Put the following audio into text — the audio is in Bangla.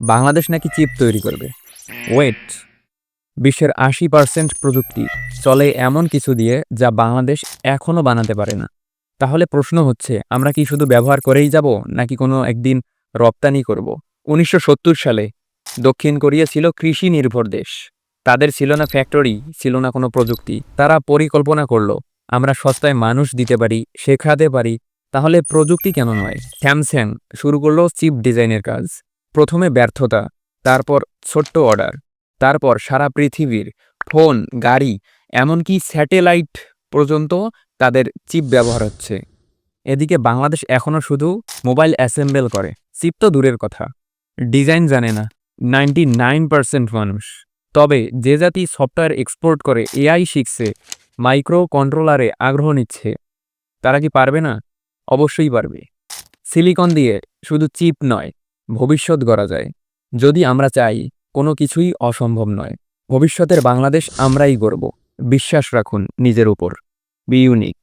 বাংলাদেশ নাকি চিপ তৈরি করবে। ওয়েট, বিশ্বের ৮০% প্রযুক্তি চলে এমন কিছু দিয়ে যা বাংলাদেশ এখনো বানাতে পারে না। তাহলে প্রশ্ন হচ্ছে, আমরা কি শুধু ব্যবহার করেই যাব নাকি কোনো একদিন রপ্তানি করব? ১৯৭০ সালে দক্ষিণ কোরিয়া ছিল কৃষি নির্ভর দেশ। তাদের ছিল না ফ্যাক্টরি, ছিল না কোনো প্রযুক্তি। তারা পরিকল্পনা করলো, আমরা সস্তায় মানুষ দিতে পারি, শেখাতে পারি, তাহলে প্রযুক্তি কেন নয়? স্যামসাং শুরু করলো চিপ ডিজাইনের কাজ। প্রথমে ব্যর্থতা, তারপর ছোট্ট অর্ডার, তারপর সারা পৃথিবীর ফোন, গাড়ি, এমনকি স্যাটেলাইট পর্যন্ত তাদের চিপ ব্যবহার হচ্ছে। এদিকে বাংলাদেশ এখনও শুধু মোবাইল অ্যাসেম্বল করে, চিপ তো দূরের কথা, ডিজাইন জানে না 99% মানুষ। তবে যে জাতি সফটওয়্যার এক্সপোর্ট করে, এআই শিখছে, মাইক্রো কন্ট্রোলারে আগ্রহ নিচ্ছে, তারা কি পারবে না? অবশ্যই পারবে। সিলিকন দিয়ে শুধু চিপ নয়, ভবিষ্যৎ গড়া যায়। যদি আমরা চাই, কোনো কিছুই অসম্ভব নয়। ভবিষ্যতের বাংলাদেশ আমরাই গড়ব। বিশ্বাস রাখুন নিজের উপর। Be unique.